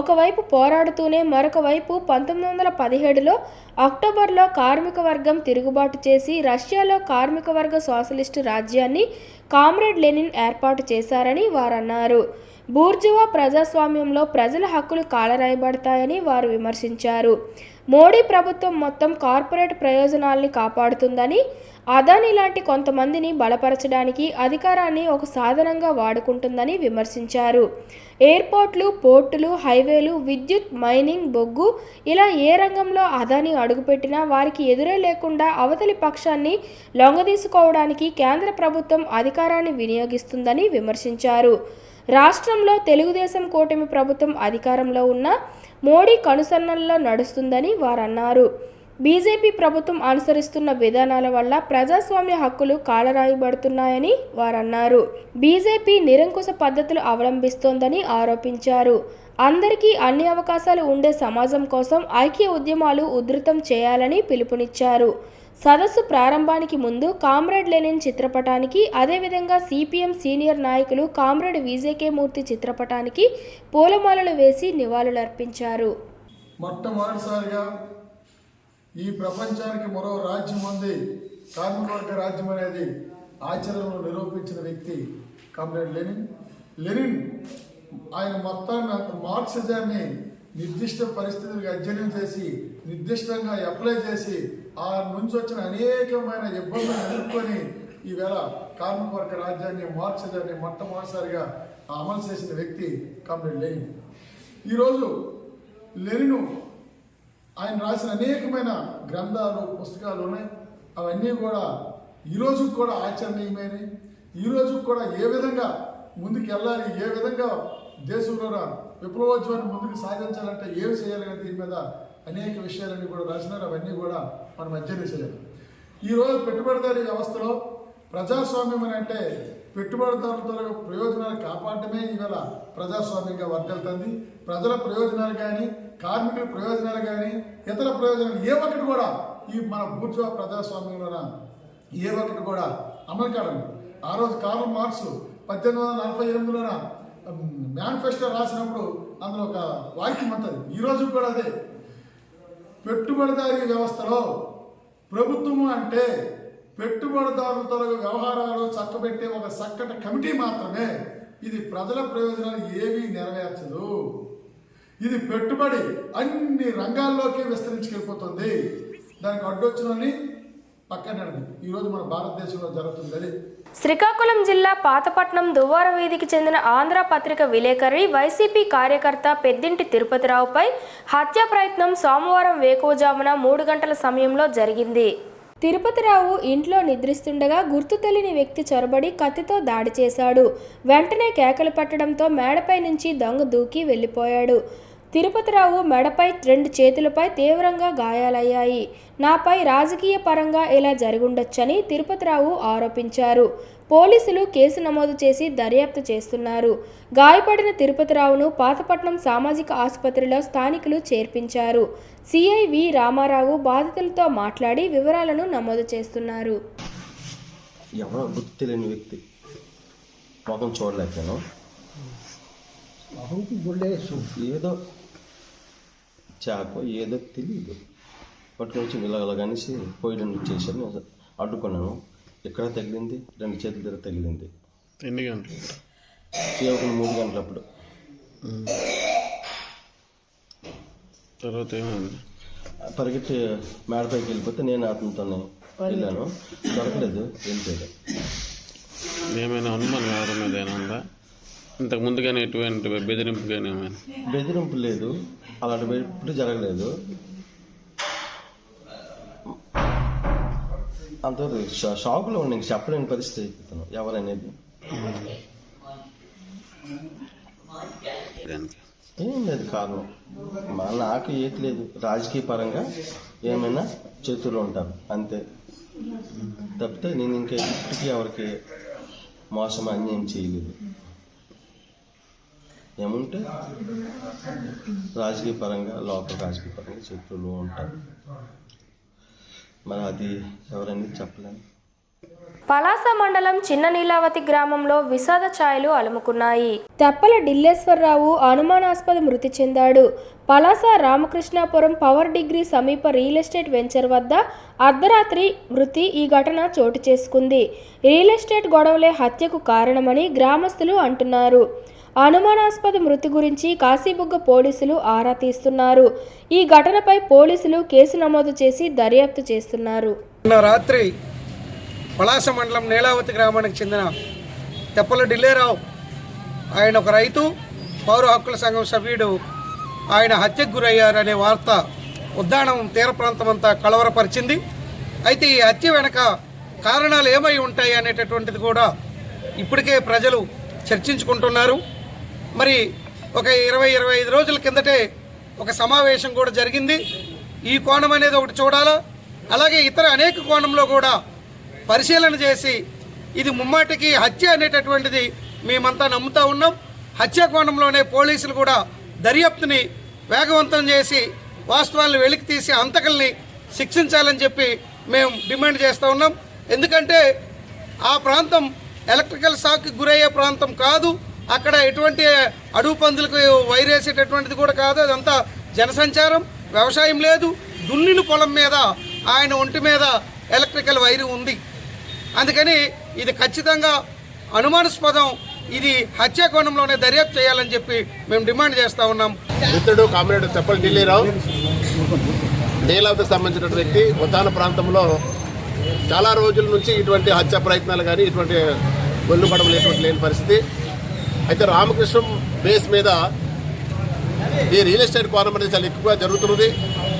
ఒకవైపు పోరాడుతూనే మరొక వైపు 1917లో అక్టోబర్లో కార్మిక వర్గం తిరుగుబాటు చేసి రష్యాలో కార్మిక వర్గ సోషలిస్టు రాజ్యాన్ని కామ్రేడ్ లెనిన్ ఏర్పాటు చేశారని వారన్నారు. బూర్జువా ప్రజాస్వామ్యంలో ప్రజల హక్కులు కాలరాయబడతాయని వారు విమర్శించారు. మోడీ ప్రభుత్వం మొత్తం కార్పొరేట్ ప్రయోజనాల్ని కాపాడుతుందని, అదానీ లాంటి కొంతమందిని బలపరచడానికి అధికారాన్ని ఒక సాధనంగా వాడుకుంటుందని విమర్శించారు. ఎయిర్పోర్ట్లు, పోర్టులు, హైవేలు, విద్యుత్, మైనింగ్, బొగ్గు ఇలా ఏ రంగంలో అదానీ అడుగుపెట్టినా వారికి ఎదురే లేకుండా అవతలి పక్షాన్ని లొంగదీసుకోవడానికి కేంద్ర ప్రభుత్వం అధికారాన్ని వినియోగిస్తుందని విమర్శించారు. రాష్ట్రంలో తెలుగుదేశం కూటమి ప్రభుత్వం అధికారంలో ఉన్న మోడీ కనుసన్నల్లో నడుస్తుందని వారన్నారు. బీజేపీ ప్రభుత్వం అనుసరిస్తున్న విధానాల వల్ల ప్రజాస్వామ్య హక్కులు కాలరాయబడుతున్నాయని వారన్నారు. బీజేపీ నిరంకుశ పద్ధతులు అవలంబిస్తోందని ఆరోపించారు. అందరికీ అన్ని అవకాశాలు ఉండే సమాజం కోసం ఐక్య ఉద్యమాలు ఉధృతం చేయాలని పిలుపునిచ్చారు. సదస్సు ప్రారంభానికి ముందు కామ్రేడ్ లెనిన్ చిత్రపటానికి, అదేవిధంగా సిపిఎం సీనియర్ నాయకులు కామ్రేడ్ విజేకే మూర్తి చిత్రపటానికి పూలమాలలు వేసి నివాళులర్పించారు. మొట్టమొదటిసారిగా ఈ ప్రపంచానికి మరో రాజ్యం ఉంది, కార్మిక వర్గ రాజ్యం అనేది ఆచరణలో నిరూపించిన వ్యక్తి కామ్రేడ్ లెనిన్. ఆయన మొత్తాన్ని మార్క్సిజాన్ని నిర్దిష్ట పరిస్థితులకు అధ్యయనం చేసి నిర్దిష్టంగా అప్లై చేసి ఆ నుంచి వచ్చిన అనేకమైన ఇబ్బందులు ఎదుర్కొని ఈవేళ కార్మిక వర్గ రాజ్యాన్ని మార్చదని మొట్టమొదటిసారిగా అమలు చేసిన వ్యక్తి కామ్రేడ్ లెనిన్. ఈరోజు లెనిన్ ఆయన రాసిన అనేకమైన గ్రంథాలు పుస్తకాలు ఉన్నాయి. అవన్నీ కూడా ఈరోజు కూడా ఆచరణీయమైనవి. ఈరోజు కూడా ఏ విధంగా ముందుకు వెళ్ళాలి, ఏ విధంగా దేశంలో విప్లవోద్యమాన్ని ముందుకు సాధించాలంటే ఏం చేయాలనే దీని మీద అనేక విషయాలన్నీ కూడా రాసినారు. అవన్నీ కూడా మనం అధ్యయనం చేయాలి. ఈరోజు పెట్టుబడిదారీ వ్యవస్థలో ప్రజాస్వామ్యం అని అంటే పెట్టుబడిదారులతో ప్రయోజనాలు కాపాడటమే ఈవేళ ప్రజాస్వామ్యంగా వర్తిల్తుంది. ప్రజల ప్రయోజనాలు కానీ, కార్మికుల ప్రయోజనాలు కానీ, ఇతర ప్రయోజనాలు ఏ ఒక్కటి కూడా ఈ మన బూర్జువా ప్రజాస్వామ్యంలోన ఏ ఒక్కటి కూడా అమలు కాలేదు. ఆ రోజు కార్ల్ మార్క్స్ 1848లోన మేనిఫెస్టో రాసినప్పుడు అందులో ఒక వాక్యం ఉంటుంది. ఈరోజు కూడా అదే, పెట్టుబడిదారీ వ్యవస్థలో ప్రభుత్వము అంటే పెట్టుబడిదారులతో వ్యవహారాలు చక్కబెట్టే ఒక చక్కటి కమిటీ మాత్రమే. ఇది ప్రజల ప్రయోజనాలు ఏవీ నెరవేర్చదు. ఇది పెట్టుబడి అన్ని రంగాల్లోకి విస్తరించుకెళ్ళిపోతుంది. దానికి అడ్డొచ్చినని పక్కనది ఈరోజు మన భారతదేశంలో జరుగుతుంది. శ్రీకాకుళం జిల్లా పాతపట్నం దువ్వార వీధికి చెందిన ఆంధ్ర పత్రిక విలేకరి వైసీపీ కార్యకర్త పెద్దింటి తిరుపతిరావుపై హత్యా ప్రయత్నం సోమవారం వేకువజామున 3 గంటల సమయంలో జరిగింది. తిరుపతిరావు ఇంట్లో నిద్రిస్తుండగా గుర్తు తెలియని వ్యక్తి చొరబడి కత్తితో దాడి చేశాడు. వెంటనే కేకలు పెట్టడంతో మేడపై నుంచి దొంగ దూకి వెళ్లిపోయాడు. తిరుపతిరావు మెడపై 2 చేతులపై తీవ్రంగా గాయాలయ్యాయి. నాపై రాజకీయ పరంగా ఇలా జరుగుండొచ్చని తిరుపతిరావు ఆరోపించారు. పోలీసులు కేసు నమోదు చేసి దర్యాప్తు చేస్తున్నారు. గాయపడిన తిరుపతిరావును పాతపట్నం సామాజిక ఆసుపత్రిలో స్థానికులు చేర్పించారు. సిఐ వి రామారావు బాధితులతో మాట్లాడి వివరాలను నమోదు చేస్తున్నారు. ఎవరో గుర్తు తెలియని వ్యక్తి, ముఖం చూడలేకపోయాను, ఏదో చాకో ఏదో తెలియదు పట్టుకొచ్చి విలగలగానేసి పోయడం చేశాను. అడ్డుకున్నాను. ఎక్కడ తగిలింది, 2 చేతుల దగ్గర తగిలింది. ఎన్ని గంటలు? 3 గంటలప్పుడు. తర్వాత ఏమైంది? పరిగెట్టి మేడపైకి వెళ్ళిపోతే నేను అతనితోనే వెళ్ళాను. దొరకలేదు, వెళ్ళిపోయాడు. ఏమైనా అనుమానం ఎవరి మీద ఏమైనా ఉందా? ఇంతకు ముందుగానే ఎటువంటి బెదిరింపు కానీ ఏమైనా? బెదిరింపు లేదు, అలాంటి ఎప్పుడు జరగలేదు. అంతవరకు షాకులో ఉండి చెప్పలేని పరిస్థితి అయిపోతాను ఎవరనేది. ఏం లేదు కారణం, నాకు ఏది లేదు. రాజకీయ పరంగా ఏమైనా చేతులు ఉంటారు అంతే తప్పితే నేను ఇంకా ఇప్పటికీ ఎవరికి మోసం అన్యాయం చేయలేదు. ఏముంటే రాజకీయ పరంగా, లోకల్ రాజకీయ పరంగా చేతులు ఉంటారు. మరి అది ఎవరనేది చెప్పలేము. పలాస మండలం చిన్న నీలావతి గ్రామంలో విషాద ఛాయలు అలుముకున్నాయి. తెప్పల ఢిల్లేశ్వరరావు అనుమానాస్పద మృతి చెందాడు. పలాస రామకృష్ణాపురం పవర్ డిగ్రీ సమీప రియల్ ఎస్టేట్ వెంచర్ వద్ద అర్ధరాత్రి మృతి. ఈ ఘటన చోటు చేసుకుంది. రియల్ ఎస్టేట్ గొడవలే హత్యకు కారణమని గ్రామస్తులు అంటున్నారు. అనుమానాస్పద మృతి గురించి కాశీబుగ్గ పోలీసులు ఆరా తీస్తున్నారు. ఈ ఘటనపై పోలీసులు కేసు నమోదు చేసి దర్యాప్తు చేస్తున్నారు. రాత్రి పలాస మండలం నీలావతి గ్రామానికి చెందిన తెప్పల ఢిల్లేరావు, ఆయన ఒక రైతు, పౌర హక్కుల సంఘం సభ్యుడు, ఆయన హత్యకు గురయ్యారనే వార్త ఉద్దానం తీర ప్రాంతం అంతా కలవరపరిచింది. అయితే ఈ హత్య వెనక కారణాలు ఏమై ఉంటాయి అనేటటువంటిది కూడా ఇప్పటికే ప్రజలు చర్చించుకుంటున్నారు. మరి ఒక 20-25 రోజుల కిందటే ఒక సమావేశం కూడా జరిగింది. ఈ కోణం అనేది ఒకటి చూడాలా, అలాగే ఇతర అనేక కోణంలో కూడా పరిశీలన చేసి ఇది ముమ్మాటికి హత్య అనేటటువంటిది మేమంతా నమ్ముతూ ఉన్నాం. హత్య కోణంలోనే పోలీసులు కూడా దర్యాప్తుని వేగవంతం చేసి వాస్తవాలను వెలికి తీసి హంతకుల్ని శిక్షించాలని చెప్పి మేము డిమాండ్ చేస్తూ ఉన్నాం. ఎందుకంటే ఆ ప్రాంతం ఎలక్ట్రికల్ షాక్కి గురయ్యే ప్రాంతం కాదు. అక్కడ ఎటువంటి అడుగు పందులకు వైరేసేటటువంటిది కూడా కాదు. అదంతా జనసంచారం, వ్యవసాయం లేదు. దున్నిన పొలం మీద ఆయన ఒంటి మీద ఎలక్ట్రికల్ వైరు ఉంది. అందుకని ఇది ఖచ్చితంగా అనుమానాస్పదం. ఇది హత్యా కోణంలోనే దర్యాప్తు చేయాలని చెప్పి మేము డిమాండ్ చేస్తూ ఉన్నాం. మిత్రుడు కామ్రేడ్ తెప్పల ఢిల్లీరావు నీలావతికి సంబంధించిన వ్యక్తి ఉద్దాన ప్రాంతంలో చాలా రోజుల నుంచి ఇటువంటి హత్య ప్రయత్నాలు కానీ ఇటువంటి గొల్లుపడలు ఎటువంటి లేని పరిస్థితి. అయితే రామకృష్ణం బేస్ మీద ఈ రియల్ ఎస్టేట్ కోణం అనేది చాలా ఎక్కువగా జరుగుతున్నది.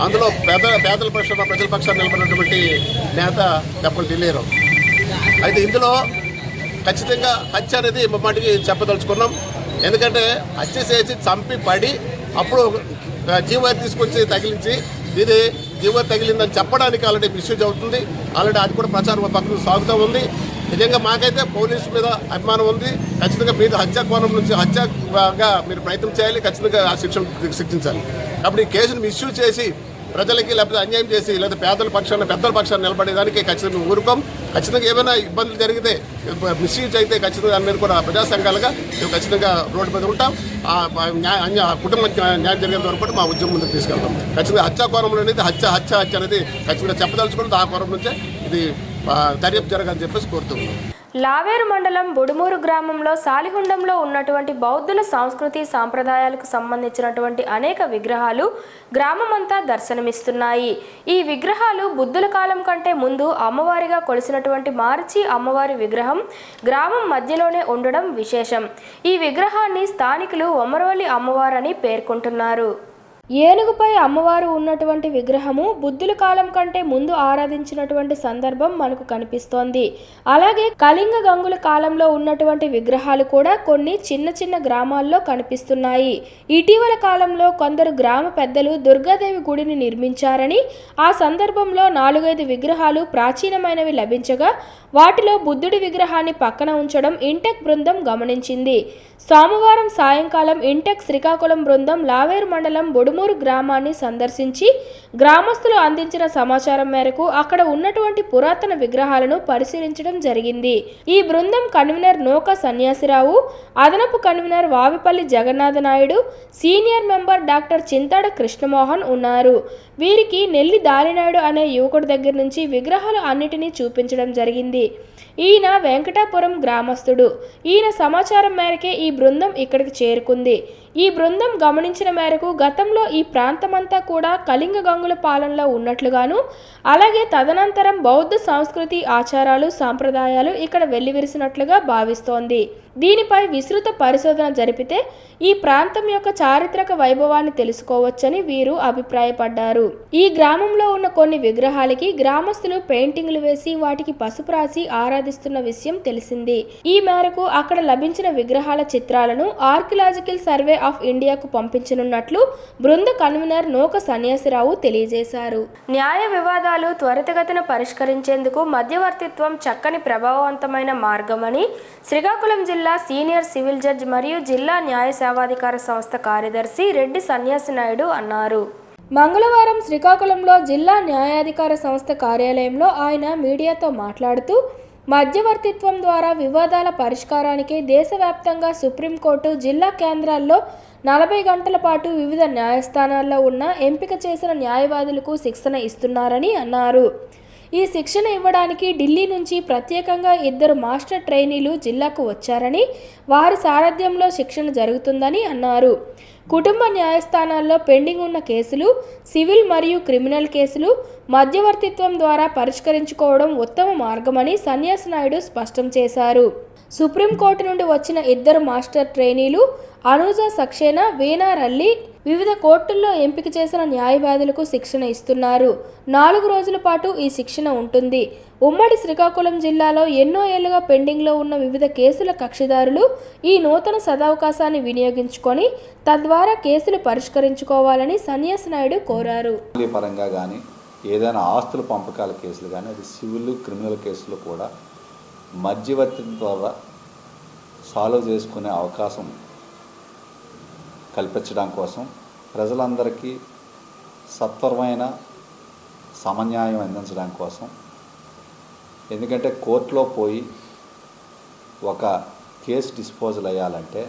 అందులో ప్రజల పక్షాన్ని నిలబడినటువంటి నేత చెప్పలు ఢిల్లీలో. అయితే ఇందులో ఖచ్చితంగా హత్య అనేది మట్టికి చెప్పదలుచుకున్నాం. ఎందుకంటే హత్య చేసి చంపి పడి అప్పుడు జీవాన్ని తీసుకొచ్చి తగిలించి ఇది జీవాన్ని తగిలిందని చెప్పడానికి ఆల్రెడీ మిస్యూజ్ అవుతుంది. ఆల్రెడీ అది కూడా ప్రచారం పక్కన సాగుతూ ఉంది. నిజంగా మాకైతే పోలీసు మీద అభిమానం ఉంది. ఖచ్చితంగా మీద హత్య కోణం నుంచి హత్యగా మీరు ప్రయత్నం చేయాలి, ఖచ్చితంగా ఆ శిక్షించాలి. కాబట్టి ఈ కేసును మిస్యూజ్ చేసి ప్రజలకి లేకపోతే అన్యాయం చేసి లేదా పెద్దల పక్షాన్ని నిలబడేదానికి ఖచ్చితంగా ఊరుకోం. ఖచ్చితంగా ఏమైనా ఇబ్బందులు జరిగితే మిస్యూజ్ అయితే ఖచ్చితంగా దాని మీద కూడా ప్రజా సంఘాలుగా మేము ఖచ్చితంగా రోడ్డు మీద ఉంటాం. కుటుంబానికి న్యాయం జరిగేంత వరకు కూడా మా ఉద్యమం ముందుకు తీసుకెళ్తాం. ఖచ్చితంగా హత్యా కోణంలో అనేది హత్య అనేది ఖచ్చితంగా చెప్పదలుచుకుంటుంది. ఆ కోణం నుంచే ఇది దర్యాప్తు జరగాలని చెప్పేసి కోరుతున్నాం. లావేరు మండలం బుడుమూరు గ్రామంలో సాలిహుండంలో ఉన్నటువంటి బౌద్ధుల సంస్కృతి సాంప్రదాయాలకు సంబంధించినటువంటి అనేక విగ్రహాలు గ్రామమంతా దర్శనమిస్తున్నాయి. ఈ విగ్రహాలు బుద్ధుల కాలం కంటే ముందు అమ్మవారిగా కొలిసినటువంటి మార్చి అమ్మవారి విగ్రహం గ్రామం మధ్యలోనే ఉండడం విశేషం. ఈ విగ్రహాన్ని స్థానికులు ఒమరవల్లి అమ్మవారని పేర్కొంటున్నారు. ఏనుగుపై అమ్మవారు ఉన్నటువంటి విగ్రహము బుద్ధుల కాలం కంటే ముందు ఆరాధించినటువంటి సందర్భం మనకు కనిపిస్తోంది. అలాగే కళింగ గంగుల కాలంలో ఉన్నటువంటి విగ్రహాలు కూడా కొన్ని చిన్న చిన్న గ్రామాల్లో కనిపిస్తున్నాయి. ఇటీవల కాలంలో కొందరు గ్రామ పెద్దలు దుర్గాదేవి గుడిని నిర్మించారని, ఆ సందర్భంలో 4-5 విగ్రహాలు ప్రాచీనమైనవి లభించగా వాటిలో బుద్ధుడి విగ్రహాన్ని పక్కన ఉంచడం ఇంటెక్ బృందం గమనించింది. సోమవారం సాయంకాలం ఇంటెక్ శ్రీకాకుళం బృందం లావేరు మండలం బుడుమూరు గ్రామాన్ని సందర్శించి గ్రామస్తులు అందించిన సమాచారం మేరకు అక్కడ ఉన్నటువంటి పురాతన విగ్రహాలను పరిశీలించడం జరిగింది. ఈ బృందం కన్వీనర్ నోక సన్యాసిరావు, అదనపు convener Vavipalli Jagannatha Naidu, senior member doctor Chintada Krishnamohan ఉన్నారు. వీరికి నెల్లి దాలినాయుడు అనే యువకుడి దగ్గర నుంచి విగ్రహాలు అన్నిటినీ చూపించడం జరిగింది. ఈయన వెంకటాపురం గ్రామస్తుడు. ఈయన సమాచారం మేరకే ఈ బృందం ఇక్కడికి చేరుకుంది. ఈ బృందం గమనించిన మేరకు గతంలో ఈ ప్రాంతమంతా కూడా కళింగ గంగుల పాలనలో ఉన్నట్లుగాను, అలాగే తదనంతరం బౌద్ధ సంస్కృతి ఆచారాలు సంప్రదాయాలు ఇక్కడ వెల్లివిరిసినట్లుగా భావిస్తోంది. దీనిపై విస్తృత పరిశోధన జరిపితే ఈ ప్రాంతం యొక్క చారిత్రక వైభవాన్ని తెలుసుకోవచ్చని వీరు అభిప్రాయపడ్డారు. ఈ గ్రామంలో ఉన్న కొన్ని విగ్రహాలకి గ్రామస్తులు పెయింటింగ్లు వేసి వాటికి పసుపు రాసి ఆరాధిస్తున్న విషయం తెలిసింది. ఈ మేరకు అక్కడ లభించిన విగ్రహాల చిత్రాలను ఆర్కియలాజికల్ సర్వే ఆఫ్ ఇండియాకు పంపించనున్నట్లు బృంద కన్వీనర్ నోక సన్యాసిరావు తెలియజేశారు. న్యాయ వివాదాలు త్వరితగతిన పరిష్కరించేందుకు మధ్యవర్తిత్వం చక్కని ప్రభావవంతమైన మార్గమని శ్రీకాకుళం జిల్లా సీనియర్ సివిల్ జడ్జి మరియు జిల్లా న్యాయ సేవాధికార సంస్థ కార్యదర్శి రెడ్డి సన్యాసి నాయుడు అన్నారు. మంగళవారం శ్రీకాకుళంలో జిల్లా న్యాయాధికార సంస్థ కార్యాలయంలో ఆయన మీడియాతో మాట్లాడుతూ, మధ్యవర్తిత్వం ద్వారా వివాదాల పరిష్కారానికి దేశవ్యాప్తంగా సుప్రీంకోర్టు జిల్లా కేంద్రాల్లో 40 గంటల పాటు వివిధ న్యాయస్థానాల్లో ఉన్న ఎంపిక చేసిన న్యాయవాదులకు శిక్షణ ఇస్తున్నారని అన్నారు. ఈ శిక్షణ ఇవ్వడానికి ఢిల్లీ నుంచి ప్రత్యేకంగా 2 మాస్టర్ ట్రైనీలు జిల్లాకు వచ్చారని, వారి సారథ్యంలో శిక్షణ జరుగుతుందని అన్నారు. కుటుంబ న్యాయస్థానాల్లో పెండింగ్ ఉన్న కేసులు, సివిల్ మరియు క్రిమినల్ కేసులు మధ్యవర్తిత్వం ద్వారా పరిష్కరించుకోవడం ఉత్తమ మార్గమని సన్యాసి నాయుడు స్పష్టం చేశారు. సుప్రీంకోర్టు నుండి వచ్చిన 2 మాస్టర్ ట్రైనీలు అనూజా సక్సేనా, వీణా రల్లి వివిధ కోర్టుల్లో ఎంపిక చేసిన న్యాయవాదులకు శిక్షణ ఇస్తున్నారు. 4 రోజుల పాటు ఈ శిక్షణ ఉంటుంది. ఉమ్మడి శ్రీకాకుళం జిల్లాలో ఎన్నో ఏళ్లుగా పెండింగ్లో ఉన్న వివిధ కేసుల కక్షిదారులు ఈ నూతన సదవకాశాన్ని వినియోగించుకొని తద్వారా కేసులు పరిష్కరించుకోవాలని సన్యాసి నాయుడు కోరారు. పరంగా కానీ ఏదైనా ఆస్తుల పంపకాల కేసులు కానీ, అది సివిల్ క్రిమినల్ కేసులు కూడా మధ్యవర్తి ద్వారా సాల్వ్ చేసుకునే అవకాశం కల్పించడం కోసం, ప్రజలందరికీ సత్వరమైన సమన్యాయం అందించడం కోసం. ఎందుకంటే కోర్టులో పోయి ఒక కేసు డిస్పోజల్ అయ్యాలంటే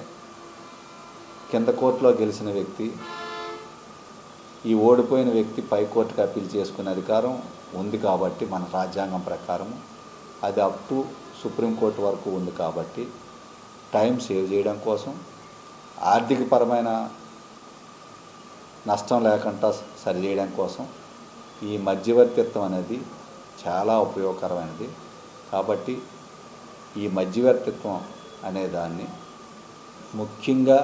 కింద కోర్టులో గెలిచిన వ్యక్తి ఈ ఓడిపోయిన వ్యక్తి పై కోర్టుకు అప్పీల్ చేసుకునే అధికారం ఉంది కాబట్టి మన రాజ్యాంగం ప్రకారం అది అప్ టు సుప్రీంకోర్టు వరకు ఉంది కాబట్టి టైం సేవ్ చేయడం కోసం, ఆర్థికపరమైన నష్టం లేకుండా సరిచేయడం కోసం ఈ మధ్యవర్తిత్వం అనేది చాలా ఉపయోగకరమైనది. కాబట్టి ఈ మధ్యవర్తిత్వం అనే దాన్ని ముఖ్యంగా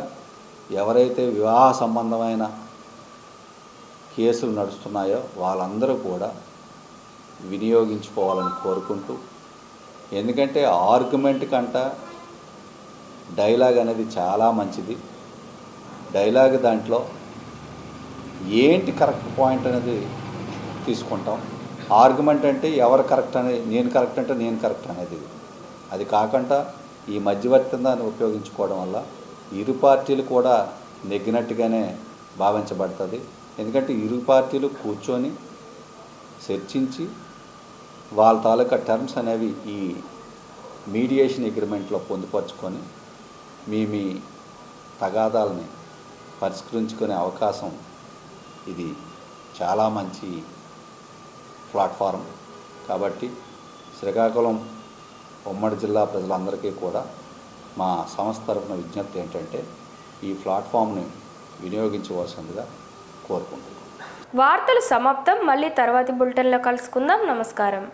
ఎవరైతే వివాహ సంబంధమైన కేసులు నడుస్తున్నాయో వాళ్ళందరూ కూడా వినియోగించుకోవాలని కోరుకుంటూ, ఎందుకంటే ఆర్గ్యుమెంట్ కంట డైలాగ్ అనేది చాలా మంచిది. డైలాగ్ దాంట్లో ఏంటి కరెక్ట్ పాయింట్ అనేది తీసుకుంటాం. ఆర్గ్యుమెంట్ అంటే ఎవరు కరెక్ట్ అనేది, నేను కరెక్ట్ అంటే నేను కరెక్ట్ అనేది. అది కాకుండా ఈ మధ్యవర్తిత్వాన్ని ఉపయోగించుకోవడం వల్ల ఇరు పార్టీలు కూడా నెగ్గినట్టుగానే భావించబడుతుంది. ఎందుకంటే ఇరు పార్టీలు కూర్చొని చర్చించి వాళ్ళ తాలూకా టర్మ్స్ అనేవి ఈ మీడియేషన్ అగ్రిమెంట్లో పొందుపరుచుకొని మీ తగాదాలని పరిష్కరించుకునే అవకాశం ఇది చాలా మంచి ప్లాట్ఫారం. కాబట్టి శ్రీకాకుళం ఉమ్మడి జిల్లా ప్రజలందరికీ కూడా మా సంస్థ తరఫున విజ్ఞప్తి ఏంటంటే ఈ ప్లాట్ఫామ్ని వినియోగించవలసిందిగా కోరుకుంటున్నాను. వార్తలు సమాప్తం. మళ్ళీ తర్వాతి బులెటిన్లో కలుసుకుందాం. నమస్కారం.